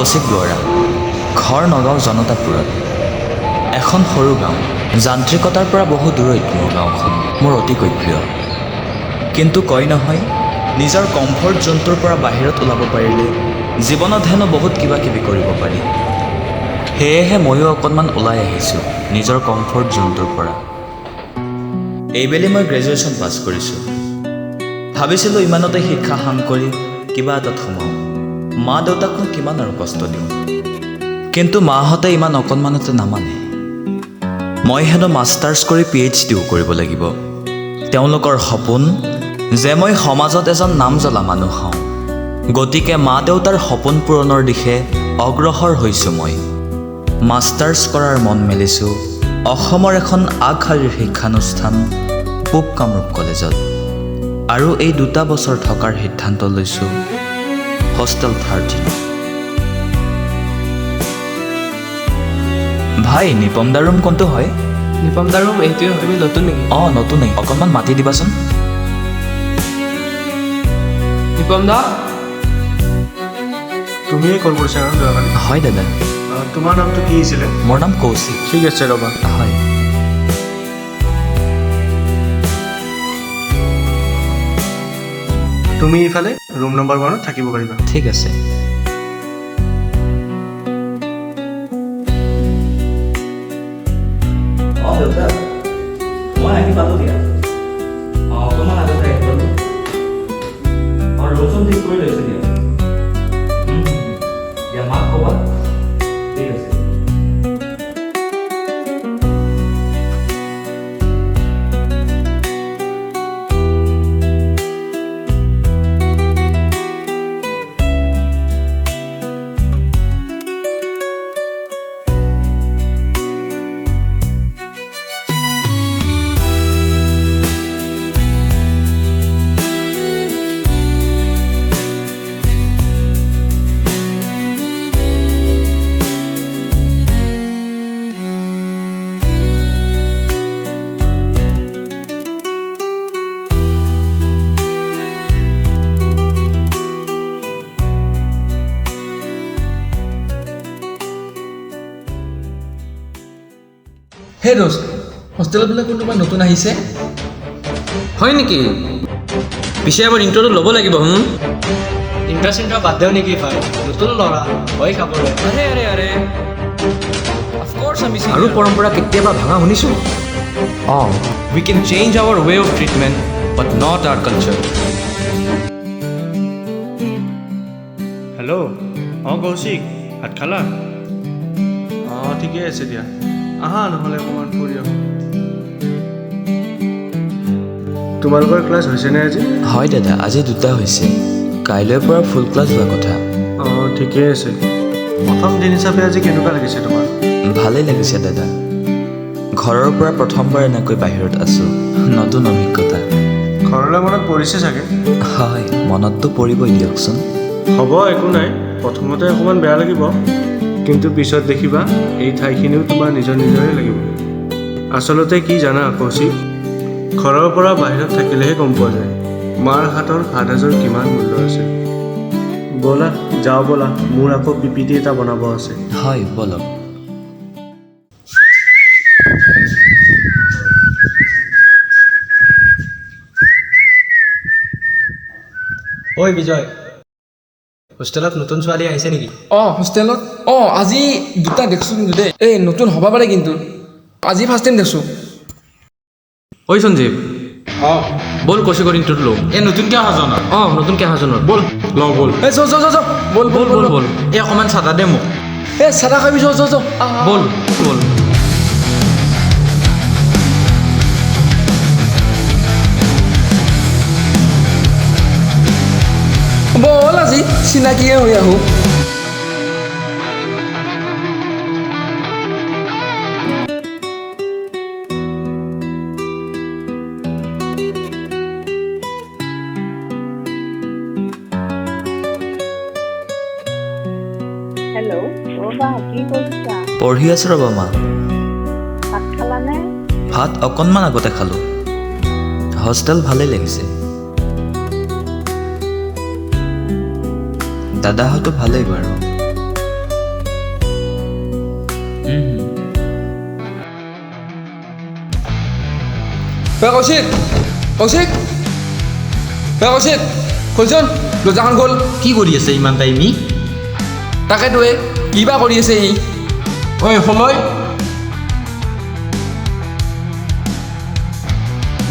কৌশিক দুৱৰা, ঘৰ নগাঁও জনতাপুৰত। এখন সৰু গাঁও, যান্ত্ৰিকতাৰ পৰা বহু দূৰৈত মোৰ গাঁওখন, মোৰ অতিকৈ প্ৰিয়। কিন্তু কয় নহয়, নিজৰ কমফৰ্ট জোনটোৰ পৰা বাহিৰত ওলাব পাৰিলে জীৱনত হেনো বহুত কিবা কিবি কৰিব পাৰি। সেয়েহে ময়ো অকণমান ওলাই আহিছোঁ নিজৰ কমফৰ্ট জোনটোৰ পৰা। এইবেলি মই গ্ৰেজুৱেশ্যন পাছ কৰিছোঁ। ভাবিছিলোঁ ইমানতে শিক্ষা সাং কৰি কিবা এটাত সোমাওঁ, মা দেউতাকনো কিমান আৰু কষ্ট দিওঁ। কিন্তু মাহঁতে ইমান অকণমানতে নামানে। মই হেনো মাষ্টাৰ্ছ কৰি PhDও কৰিব লাগিব। তেওঁলোকৰ সপোন যে মই সমাজত এজন নাম জ্বলা মানুহ হওঁ। গতিকে মা দেউতাৰ সপোন পূৰণৰ দিশে অগ্ৰসৰ হৈছোঁ মই। মাষ্টাৰ্ছ কৰাৰ মন মেলিছোঁ অসমৰ এখন আগশাৰীৰ শিক্ষানুষ্ঠান পূব কামৰূপ কলেজত। আৰু এই 2 বছৰ থকাৰ সিদ্ধান্ত লৈছোঁ হোষ্টেল 13। ভাই, নিপম দা ৰুম কোনটো হয়? নিপম দা ৰুম এইটোৱে হয়। তুমি নতুন নেকি? অঁ, নতুনেই। অকণমান মাতি দিবাচোন। নিপম দা, তুমিয়ে কল কৰিছা ন যোৱাকালি? হয় দাদা। তোমাৰ নামটো কি আছিলে? মোৰ নাম কৌশিক। ঠিক আছে, ৰ'বা। হয়। তুমি ইফালে ৰুম নম্বৰ 1ত থাকিব পাৰিবা। ঠিক আছে। অঁ দেউতা, মই আহি পালোঁ দিয়া। অঁ, অকণমান আগতে আহি পালোঁ। অঁ, ৰুম ঠিক কৰি লৈছোঁ দিয়া। দিয়া, মাক ক'বা। ঠিক আছে। হে দোস্ত, হোষ্টেলত বোলে কোনোবা নতুন আহিছে? হয় নেকি? পিছে এবাৰ ইণ্টাৰটো ল'ব লাগিব। ইণ্টাৰ বাদ দেও নেকি ভাই? নতুন ল'ৰা ভয় খাবলৈ। আৰু পৰম্পৰা কেতিয়াবা ভাঙা শুনিছোঁ। অঁ, We can change our way of treatment, but not our culture. Hello'. অঁ কৌশিক, ভাত খালা? অঁ, ঠিকে আছে দিয়া। আহা নহ'লে অকণমান ফুৰি আহোঁ। তোমালোকৰ ক্লাছ হৈছেনে আজি? হয় দাদা, আজি 2টা হৈছে। কাইলৈৰ পৰা ফুল ক্লাছ হোৱা কথা। অঁ, ঠিকে আছে। প্ৰথম দিন হিচাপে আজি কেনেকুৱা লাগিছে তোমাৰ? ভালেই লাগিছে দাদা। ঘৰৰ পৰা প্ৰথমবাৰ এনেকৈ বাহিৰত আছোঁ, নতুন অভিজ্ঞতা। ঘৰলৈ মনত পৰিছে চাগে? হয়, মনততো পৰিবই দিয়কচোন। হ'ব, একো নাই। প্ৰথমতে অকণমান বেয়া লাগিব, কিন্তু পিছত দেখিবা এই ঠাইখিনিও তোমাৰ নিজৰ নিজৰে লাগিব। আচলতে কি জানা কৌশিক, ঘৰৰ পৰা বাহিৰত থাকিলেহে গম পোৱা যায় মাৰ হাতৰ ভাত সাজৰ কিমান মূল্য আছে। ব'লা যাওঁ ব'লা, মোৰ আকৌ PPT এটা বনাব আছে। হয়, বলক। ঐ বিজয়, হোষ্টেলত নতুন ছোৱালী আহিছে নেকি? হোষ্টেলত আজি 2টা দেখছোঁ কিন্তু দেই। এই নতুন হ'ব পাৰে কিন্তু, আজি ফাৰ্ষ্ট টাইম দেখছোঁ। ঐ সঞ্জীৱ, ব'ল কৌশিকৰ ইণ্টাৰটো লওঁ। এই নতুনকৈ অহাজনৰ? অঁ, নতুনকৈ অহাজনৰ। ব'ল লওঁ ব'ল। এই ব'ল ব'ল ব'ল ব'ল। এই অকণমান চাদা দে মোক। এই চাদা খাবি, ব'ল ব'ল। ব'ল আজি চিনাকিয়ে হৈ আহোঁ। হেল্ল', ৰ'বা কি কৰিছা? পঢ়ি আছোঁ ৰ'বা মা। ভাত খালানে? ভাত অকণমান আগতে খালোঁ। হোষ্টেল ভালেই লাগিছে। দাদাহঁতো ভালেই বাৰু। কৌশিক কৌশিক কৌশিক খোলচোন দৰ্জাখন খোল কি কৰি আছে ইমান টাইমি তাকেতো কিবা কৰি আছে সি ঐ সময়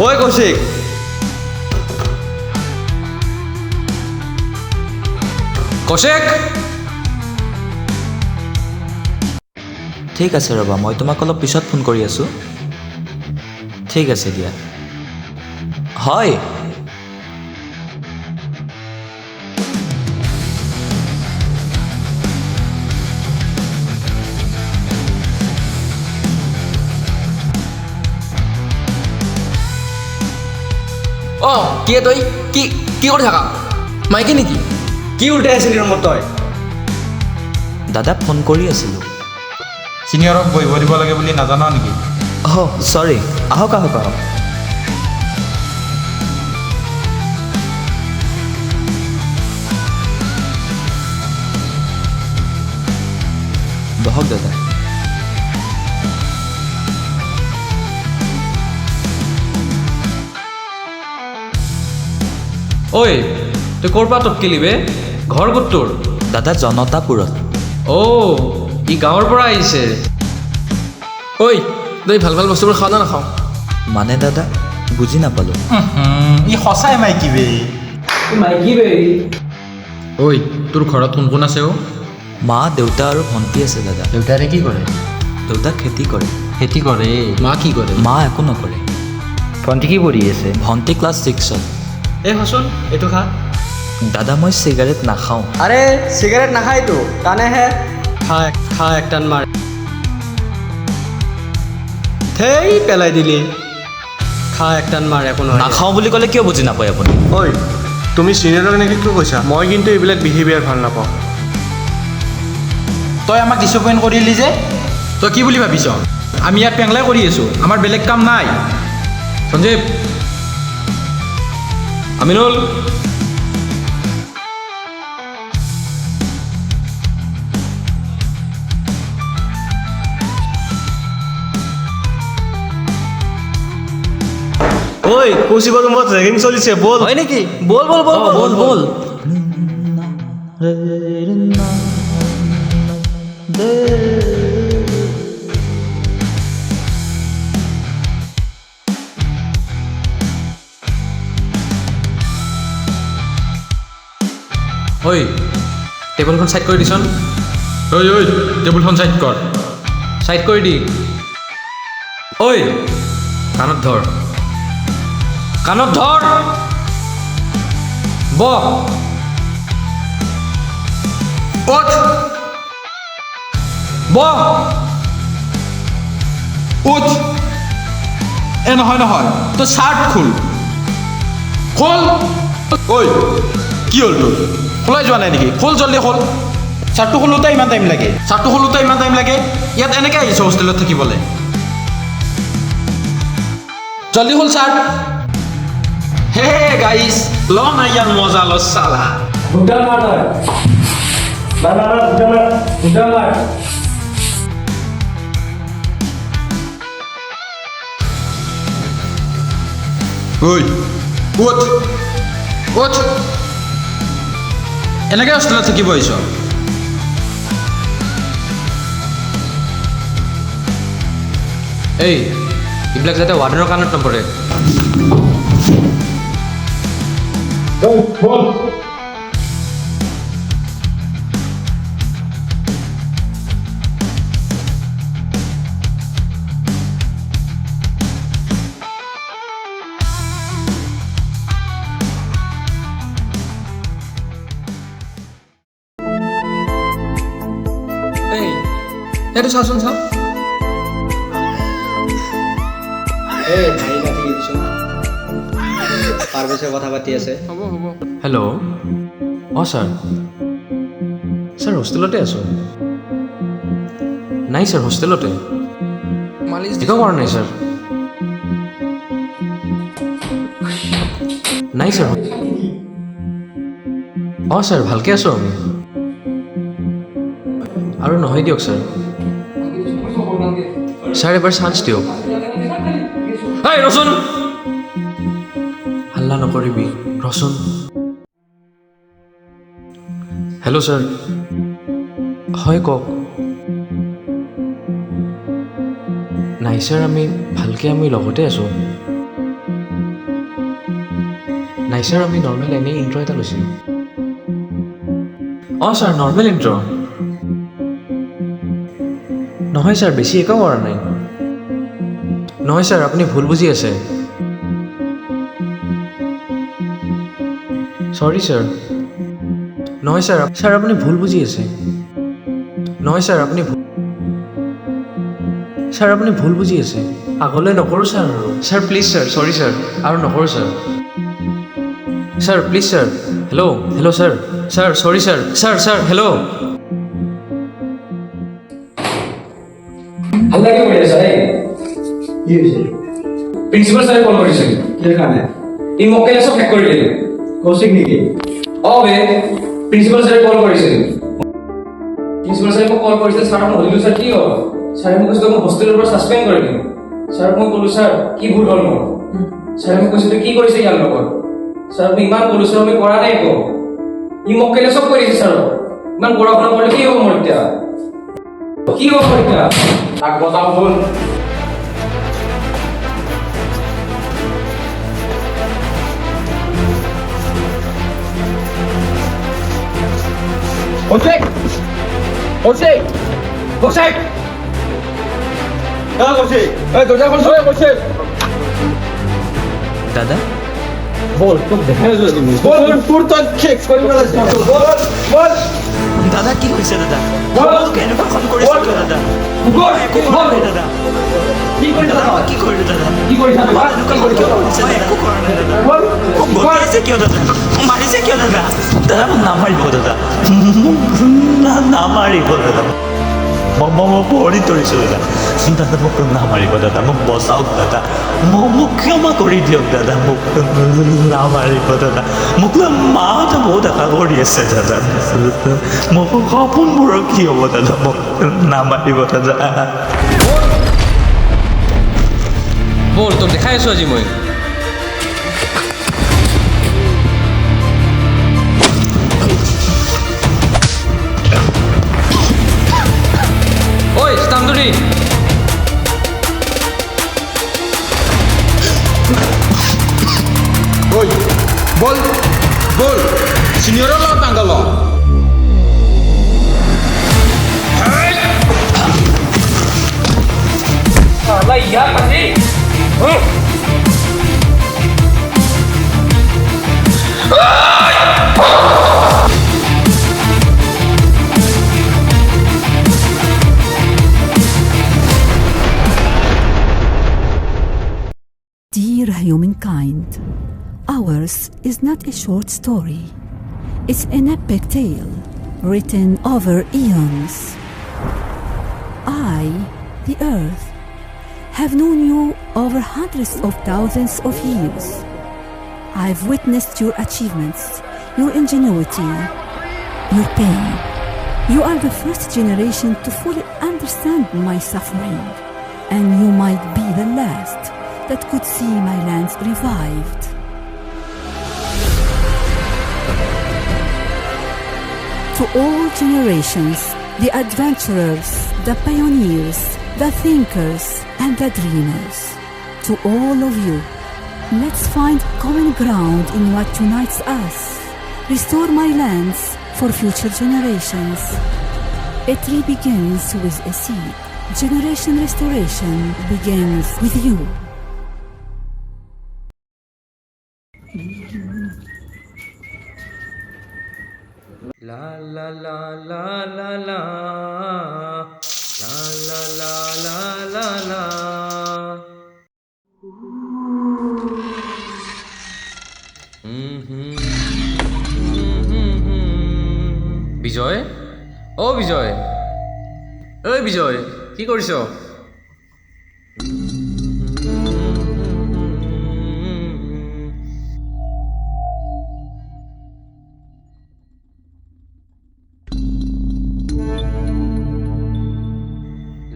ঐ কৌশিক কৌশিক ঠিক আছে ৰ'বা মই তোমাক অলপ পিছত ফোন কৰি আছোঁ ঠিক আছে দিয়া হয় অঁ কি তই কি কি কৰি থাকা মাইকে নেকি কি উল্টাই আছিলি ৰুমত তই দাদা ফোন কৰি আছিলোঁ চিনিয়ৰক বহিব দিব লাগে বুলি নাজানা নেকি অহ চৰি আহক আহক আহক বহক দাদা ঐ তই ক'ৰ পৰা টপকিলি বে ঘৰ ক'ত তোৰ দাদা জনতাপুৰত অ' ই গাঁৱৰ পৰা আহিছে ঐ তই ভাল ভাল বস্তুবোৰ খাওঁ না নাখাওঁ মানে দাদা বুজি নাপালোঁ ই সঁচাই মাইকী বে ঐ তোৰ ঘৰত কোন কোন আছে অ' মা দেউতা আৰু ভণ্টি আছে দাদা দেউতাৰে কি কৰে দেউতা খেতি কৰে খেতি কৰে মা কি কৰে মা একো নকৰে ভণ্টি কি পঢ়ি আছে ভণ্টি ক্লাছ 6ত এই হচোন এইটো খা দাদা মই চিগাৰেট নাখাওঁ আৰে চিগাৰেট নাখায়তো টানেহে খা এক টান মাৰ থেই পেলাই দিলি খা এক টান মাৰ একো নহয় নাখাওঁ বুলি ক'লে কিয় বুজি নাপায় আপুনি ঐ তুমি চিনিয়ৰক এনেকৈ কিয় কৈছা মই কিন্তু এইবিলাক বিহেভিয়াৰ ভাল নাপাওঁ তই আমাক ডিছপইণ্ট কৰিলি যে তই কি বুলি ভাবিছ আমি ইয়াত পেংলাই কৰি আছোঁ আমাৰ বেলেগ কাম নাই সঞ্জীৱ আমিনুল ঐ কৌশিকৰ ৰুমত ৰেগিং চলিছে বল হয় নেকি বল বল বল বল বল ঐ টেবুলখন ছাইড কৰি দিচোন ঐ টেবুলখন ছাইড কৰ ছাইড কৰি দি ঐ কাণত ধৰ কাণত ধৰ বহ উঠ বহ উঠ এ নহয় তই চাৰ্ট খোল ঐ কি হ'ল তোৰ খোলাই যোৱা নাই নেকি খোল জলদি খোল চাৰ্টটো খোলোতে ইমান টাইম লাগে ইয়াত এনেকৈ আহিছ হোষ্টেলত থাকিবলৈ জলদি খোল চাৰ্ট হে গাইছ ল না ইয়াৰ মজা ল চালা ঐ উঠ এনেকৈ হোষ্টেলত থাকিব আহিছ এই এইবিলাক যাতে ৱাৰ্ডেনৰ কাণত নপৰে এইটো চাচোন চাওঁ এই ভাই কাটি দিছোঁ পাৰভেজে কথা পাতি আছে হ'ব হ'ব হেল্ল' অঁ ছাৰ হোষ্টেলতে আছোঁ নাই ছাৰ হোষ্টেলতে মালিচ একো কৰা নাই ছাৰ নাই ছাৰ অঁ ছাৰ ভালকৈ আছোঁ আমি আৰু নহয় দিয়ক ছাৰ ছাৰ এবাৰ চান্স দিয়ক ৰচোন হাল্লা নকৰিবি ৰচোন হেল্ল' ছাৰ হয় কওক নাই ছাৰ আমি লগতে আছোঁ নাই ছাৰ আমি নৰ্মেল এনেই ইণ্ট্ৰ এটা লৈছিলোঁ অঁ ছাৰ নৰ্মেল ইণ্ট্ৰ নহয় ছাৰ বেছি একো কৰা নাই নহয় ছাৰ আপুনি ভুল বুজি আছে চৰি ছাৰ নহয় ছাৰ আপুনি ভুল বুজি আছে নহয় ছাৰ আপুনি ভুল বুজি আছে আগলৈ নকৰোঁ ছাৰ ছাৰ প্লিজ ছাৰ চৰি ছাৰ আৰু নকৰোঁ sir please sir hello' sir চৰি ছাৰ হেল্ল' ভাল লাগে কৰি আছা দেই কি হৈছে প্ৰিন্সিপাল ছাৰে কল কৰিছিল কিহৰ কাৰণে ই মোক কেলে চব শেষ কৰি দিলে কৌশিক নেকি বে প্ৰিন্সিপাল ছাৰে কল কৰিছিল প্ৰিন্সিপাল ছাৰে মোক কল কৰিছিল ছাৰক সুধিলোঁ ছাৰ কি হ'ল ছাৰে মোক কৈছিল মোক হোষ্টেলৰ পৰা ছাছপেণ্ড কৰি দিম ছাৰক মই ক'লোঁ ছাৰ কি ভুল হ'ল মোৰ ছাৰে মোক কৈছিল কি কৰিছে ইয়াৰ লগত ছাৰক মই ইমান ক'লোঁ ছাৰ আমি কৰা নাই একো ই মোক কেলে চব কৰি দিছে ছাৰক ইমান পঢ়া শুনা কৰিলে কি হ'ব মোৰ এতিয়া তাক বতাও হ'ল দাদা দাদা কি হৈছে দাদা মোক এনেকুৱা খন কৰিছে কিয় দাদা একো কৰা নাই দাদা কি কৰিলো দাদা এনেকুৱা কিয় কৰিছে দাদা একো কৰা নাই দাদা মোক বকিছে কিয় দাদা মোক মাৰিছে কিয় দাদা দাদা মোক নামাৰিব দাদা মোক নামাৰিব দাদা মই পৰি ধৰিছোঁ দাদা দাদা মোক নামাৰিব দাদা মোক বচাওক দাদা মোক ক্ষমা কৰি দিয়ক দাদা মোক নামাৰিব দাদা মোক মাহঁতে বহুত আশা কৰি আছে দাদা মোক সপোনবোৰৰ কি হ'ব দাদা মোক নামাৰিব দাদা ব'ল তোক দেখাই আছোঁ আজি মই ঐ ষ্টাম্পটো ঐ বল চিনিয়ৰৰ লগত পাংগা ল ইয়াৰ পাতি Dear humankind, ours is not a short story. It's an epic tale written over eons. I, the Earth, have known you over hundreds of thousands of years. I've witnessed your achievements, your ingenuity, your pain. You are the first generation to fully understand my suffering, and you might be the last that could see my lands revived. To all generations, the adventurers, the pioneers, the thinkers, and the dreamers, to all of you, let's find common ground in what unites us. Restore my lands for future generations. A tree begins with a seed. Generation restoration begins with you. La la la la la la la la la la la la বিজয় বিজয় ঐ বিজয় কি কৰিছ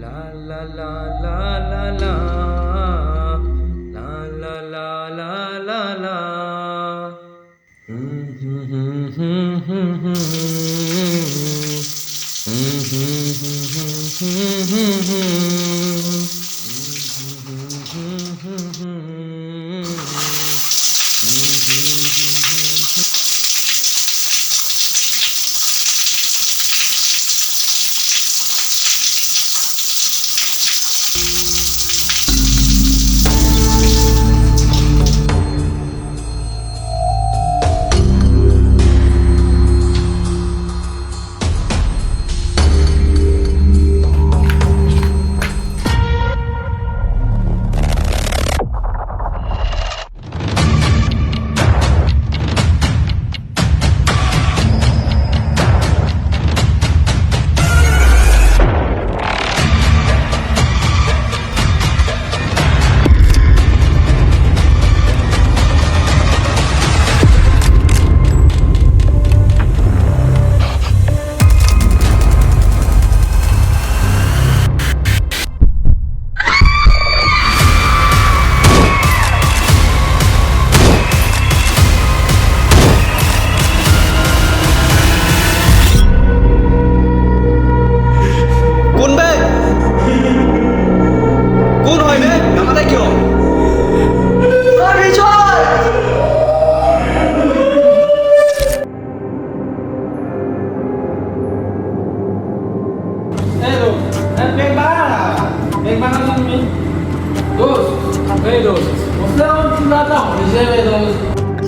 la la la la la la la la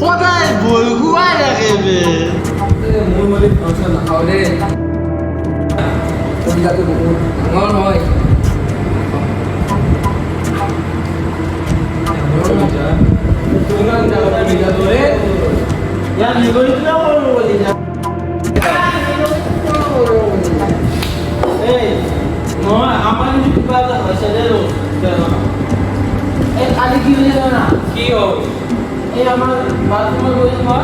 সদায় বই খুৱাই থাকে বে মোৰ মানে পইচা নাখাওঁ দেই পইচাটো বহুত ডাঙৰ হয় ইমান ডাঙৰ বিজাটো ৰে ইয়াৰ নিগৰি কিয় কৰিব বুলি এই মই আমাৰ যদি কিবা এটা হৈছে দে এই কালি কি হৈছে জানা কি হ'ল এই আমাৰ বাথৰুমত গৈছোঁ মই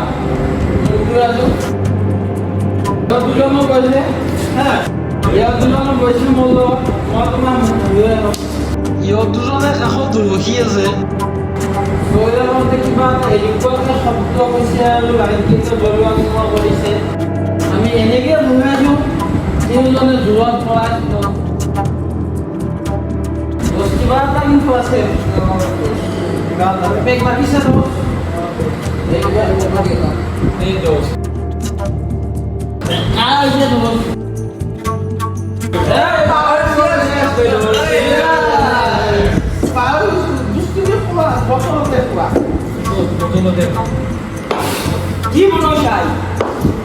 আছোঁ দুজনক গৈছে হা ইয়াত দুজনক গৈছোঁ মোৰ লগত মই তোমাৰ ইহঁত দুজনে কাষত ৰখি আছে গৈছে কিবা এনেকুৱাকৈ শব্দ কৈছে আৰু লাইটকেইটা জ্বলোৱা নোহোৱা কৰিছে আমি এনেকৈ বহি আছোঁ তিনিজনে জোৰত পৰাই কিবা এটা কিন্তু আছে বেগ মাতিছে তো এই দোষ আর যে দোষ এই পাওয়ার পাওয়ার দুষ্টুমি পুরা বছরতে পুরা বছরতে কি মনে চাই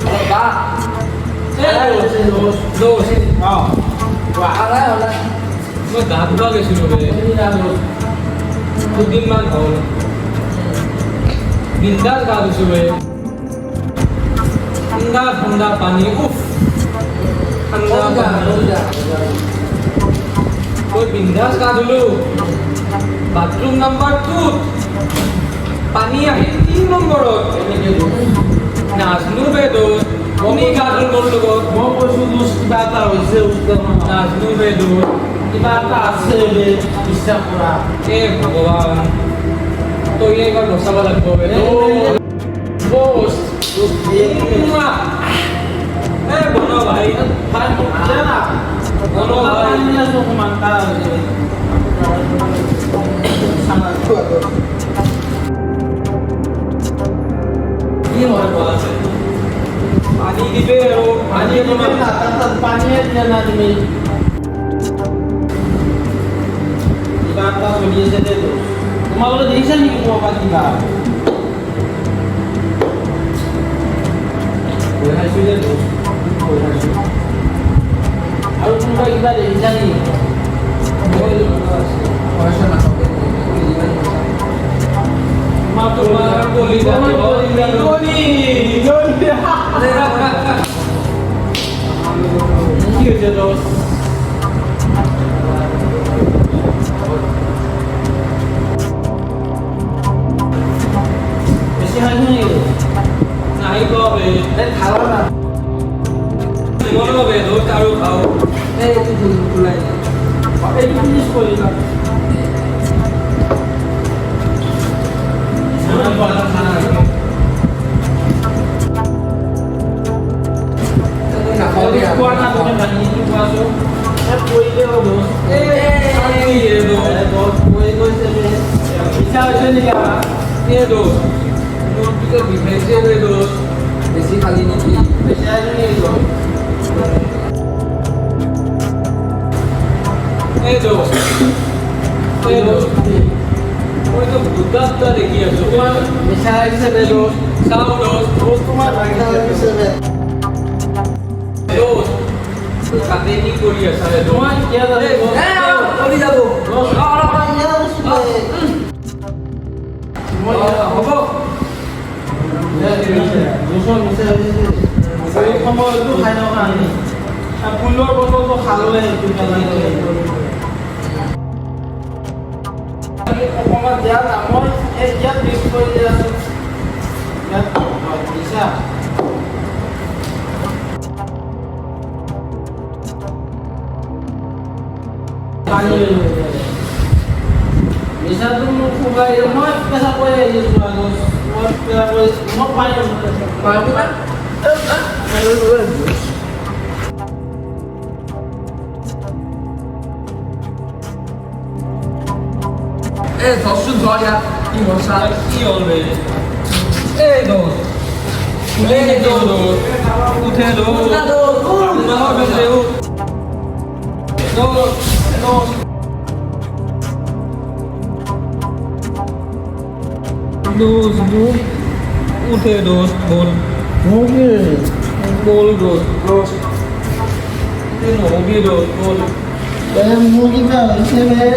আরে বা এই দোষ দোষ হ্যাঁ ওয়ালা ওলা মই গা ধুবা গৈছিলোঁ বে দুদিনমান হ'ল বিন্দাস গা ধুইছোঁ বে ঠাণ্ডা ঠাণ্ডা পানী উফ ঠাণ্ডা মই বিন্দাস গা ধুলোঁ বাথৰুম নাম্বাৰ 2 পানী আহিল 3 নম্বৰত নাজনো বে দোষ তুমি গা ধুল মোৰ লগত মই কৈছোঁ দোষ কিবা এটা হৈছে নাজনো বে দোষ কিবা এটা আছে বে বিশ্বাস কৰা এ ভগৱান তই এইবাৰ বচাব লাগিব বে বস এ বনো ভাই ভাই জানা বনো ভাই নিয়ে আসো কমান কা সামনে কি হয় বলাছে পানী দিবে আৰু পানী দিবে না তাত পানী দিয়ে না তুমি কিবা চলি আছে দে তোমালোকে দেখিছা নেকি ক'ৰবাত কিবা আৰু কোনোবা কিবা দেখিছা নেকি তোমাৰ কলিজা কি হৈছে দোষ বেছি খাইছো নেকি নাই কবে খাব না মনে হবে দোষ আৰু খাও এইটো ফুলাই এইটো ফিনিশ কৰি না হৈছে নেকি আমাৰ এই দোষ মোৰ পিছত বিফেন্সে হৈ দোষ বেছি খালি নেকি বেছি আহিছে নেকি এই দোষ এই দোষ মইতো দুটা দেখি আছো মিছা লাগিছে বে দোষ চাও দোষ দোষ তোমাৰ লাগিছে বে দোষ কাতে কি কৰি আছা ৰে তোমাৰ কিয় জানে কৰি যাব দোষ হ'ব দোষৰ মিছা হৈছে সময়টো খাই লওঁ আমি ফুলৰ বটলটো খালোৱে অকণমান দিয়া না মই এই ইয়াত মিক্স কৰি দিয়া আছোঁ ইয়াত মিছা মিছাটো মোক শুকাই মই পেচা কৰি আহিছোঁ মই পেচা কৰিছোঁ মই পাৰিম এই ধৰচোন ধৰ ইয়াত কি মজা কি হ'ল বে এই দোষ এই দোষ উঠে দোষ মাহৰ বেলে দোষ দোষ দোষ দোষ উঠে দোষ বল বল দোষ দোষ নহবি দোষ বল মোৰ কিবা হৈছে বে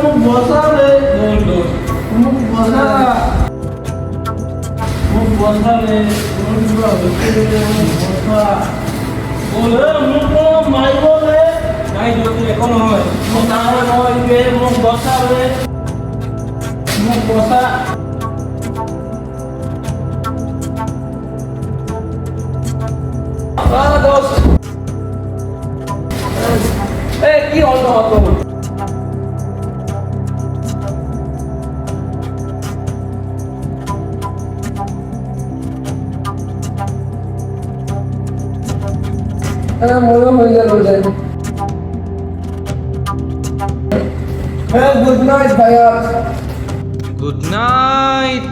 মোক বচা বে বল দোষ মোক বচা মোক বচা বে মোৰ কিবা হৈছে বে মোক বচা বলে মোক মাৰিব বে নাই দোষ একো নহয় মোক নাই মই বে মোক বচা বে মোক বচা দোষ এই কি হ'ল তহঁতৰ মোৰো হৈ যাব যায় গুড নাইট ভাইয়া good night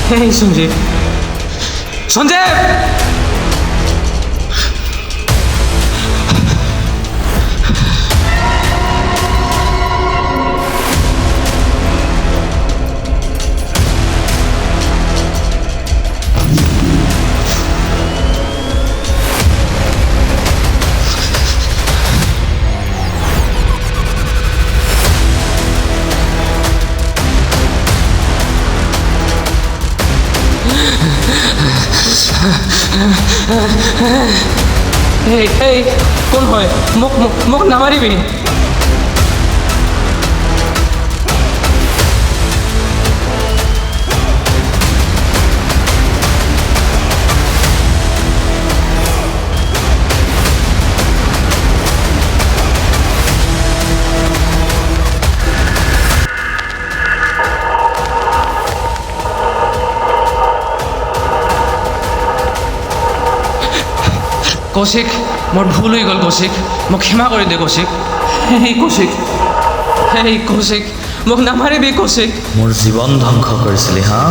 Hey, Sanjib. Sanjib! Hey, কোন হয় মোক নামাৰিবি কৌশিক মোৰ ভুল হৈ গ'ল কৌশিক মোক ক্ষমা কৰি দে কৌশিক কৌশিক মোক নামাৰিবি কৌশিক মোৰ জীৱন ধ্বংস কৰিছিলি হা